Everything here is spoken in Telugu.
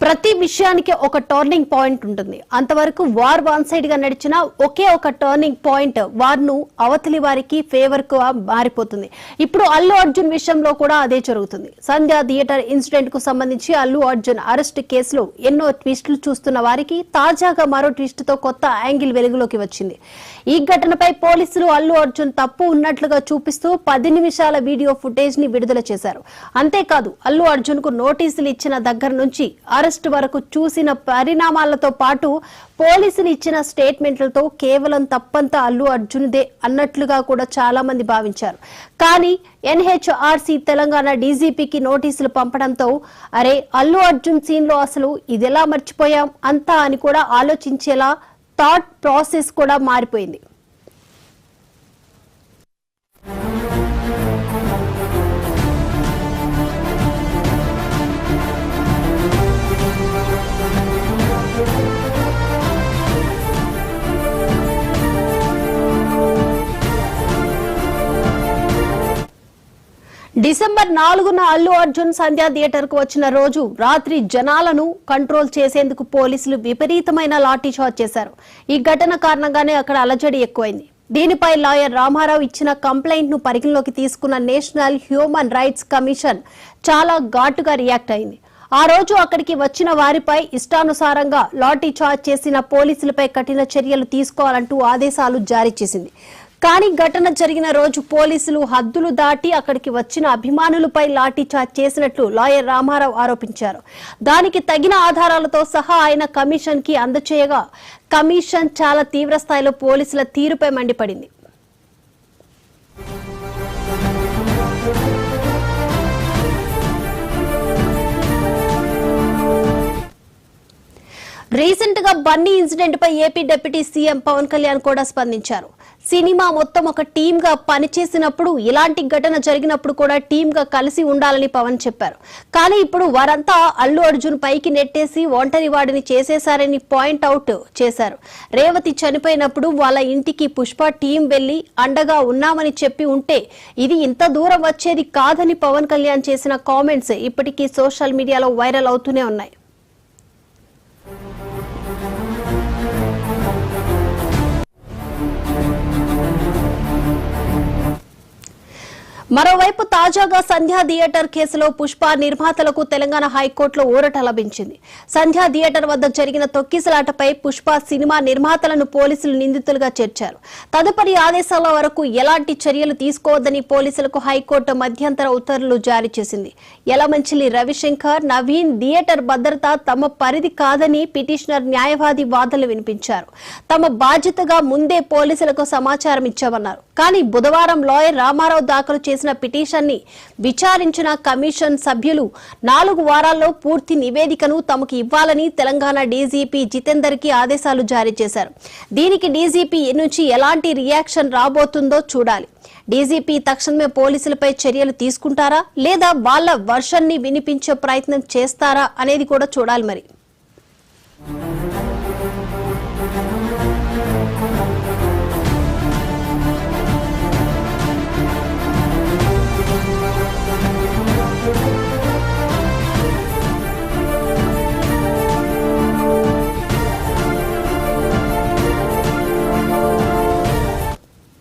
ప్రతి విషయానికి ఒక టర్నింగ్ పాయింట్ ఉంటుంది. అంతవరకు వార్ వన్ సైడ్ గా నడిచిన ఒకే ఒక టర్నింగ్ పాయింట్ వార్ ను అవతలి వారికి ఫేవర్ కు మారిపోతుంది. ఇప్పుడు అల్లు అర్జున్ విషయంలో కూడా అదే జరుగుతుంది. సంధ్య థియేటర్ ఇన్సిడెంట్ కు సంబంధించి అల్లు అర్జున్ అరెస్ట్ కేసులో ఎన్నో ట్విస్టులు చూస్తున్న వారికి తాజాగా మరో ట్విస్ట్ తో కొత్త యాంగిల్ వెలుగులోకి వచ్చింది. ఈ ఘటనపై పోలీసులు అల్లు అర్జున్ తప్పు ఉన్నట్లుగా చూపిస్తూ 10 నిమిషాల వీడియో ఫుటేజ్ ని విడుదల చేశారు. అంతేకాదు అల్లు అర్జున్ కు నోటీసులు ఇచ్చిన దగ్గర నుంచి అరెస్ట్ వరకు చూసిన పరిణామాలతో పాటు పోలీసులు ఇచ్చిన స్టేట్మెంట్లతో కేవలం తప్పంతా అల్లు అర్జున్దే అన్నట్లుగా కూడా చాలా మంది భావించారు. కానీ ఎన్హెచ్ఆర్సీ తెలంగాణ డీజీపీకి నోటీసులు పంపడంతో అరే అల్లు అర్జున్ సీన్ లో అసలు ఇదెలా మర్చిపోయాం అంతా అని కూడా ఆలోచించేలా థాట్ ప్రాసెస్ కూడా మారిపోయింది. డిసెంబర్ 4న అల్లు అర్జున్ సంధ్య థియేటర్ కు వచ్చిన రోజు రాత్రి జనాలను కంట్రోల్ చేసేందుకు పోలీసులు విపరీతమైన లాఠీ చార్జ్ చేశారు. ఈ ఘటన కారణంగానే అక్కడ అలజడి ఎక్కువైంది. దీనిపై లాయర్ రామారావు ఇచ్చిన కంప్లైంట్ ను పరిగణలోకి తీసుకున్న నేషనల్ హ్యూమన్ రైట్స్ కమిషన్ చాలా ఘాటుగా రియాక్ట్ అయింది. ఆ రోజు అక్కడికి వచ్చిన వారిపై ఇష్టానుసారంగా లాఠీ చార్జ్ చేసిన పోలీసులపై కఠిన చర్యలు తీసుకోవాలంటూ ఆదేశాలు జారీ చేసింది. కానీ ఘటన జరిగిన రోజు పోలీసులు హద్దులు దాటి అక్కడికి వచ్చిన అభిమానులపై లాఠీ చార్జ్ చేసినట్లు లాయర్ రామారావు ఆరోపించారు. దానికి తగిన ఆధారాలతో సహా ఆయన కమిషన్ కి అందచేయగా కమిషన్ చాలా తీవ్ర స్థాయిలో పోలీసుల తీరుపై మండిపడింది. రీసెంట్ గా బన్నీ ఇన్సిడెంట్ పై AP deputy CM Pawan Kalyan కూడా స్పందించారు. సినిమా మొత్తం ఒక టీమ్ గా పనిచేసినప్పుడు ఇలాంటి ఘటన జరిగినప్పుడు కూడా టీమ్ గా కలిసి ఉండాలని పవన్ చెప్పారు. కానీ ఇప్పుడు వారంతా అల్లు అర్జున్ పైకి నెట్టేసి ఒంటరి వాడిని చేసేశారని పాయింట్ అవుట్ చేశారు. రేవతి చనిపోయినప్పుడు వాళ్ళ ఇంటికి పుష్ప టీం వెళ్లి అండగా ఉన్నామని చెప్పి ఉంటే ఇది ఇంత దూరం వచ్చేది కాదని పవన్ కళ్యాణ్ చేసిన కామెంట్స్ ఇప్పటికీ సోషల్ మీడియాలో వైరల్ అవుతూనే ఉన్నాయి. మరోవైపు తాజాగా సంధ్యా థియేటర్ కేసులో పుష్ప నిర్మాతలకు తెలంగాణ హైకోర్టులో ఊరట లభించింది. సంధ్యా థియేటర్ వద్ద జరిగిన తొక్కిసలాటపై పుష్ప సినిమా నిర్మాతలను పోలీసులు నిందితులుగా చేర్చారు. తదుపరి ఆదేశాల వరకు ఎలాంటి చర్యలు తీసుకోవద్దని పోలీసులకు హైకోర్టు మధ్యంతర ఉత్తర్వులు జారీ చేసింది. యలమంచిలి రవిశంకర్, నవీన్ థియేటర్ భద్రత తమ పరిధి కాదని పిటిషనర్ న్యాయవాది వాదనలు వినిపించారు. తమ బాధ్యతగా ముందే పోలీసులకు సమాచారం ఇచ్చామన్నారు. కానీ బుధవారం లాయర్ రామారావు దాఖలు చేసిన పిటిషన్ ని విచారించిన కమిషన్ సభ్యులు 4 వారాల్లో పూర్తి నివేదికను తమకు ఇవ్వాలని తెలంగాణ డీజీపీ జితేందర్ కి ఆదేశాలు జారీ చేశారు. దీనికి డీజీపీ నుంచి ఎలాంటి రియాక్షన్ రాబోతుందో చూడాలి. డీజీపీ తక్షణమే పోలీసులపై చర్యలు తీసుకుంటారా లేదా వాళ్ళ వర్షన్ ని వినిపించే ప్రయత్నం చేస్తారా అనేది కూడా చూడాలి మరి.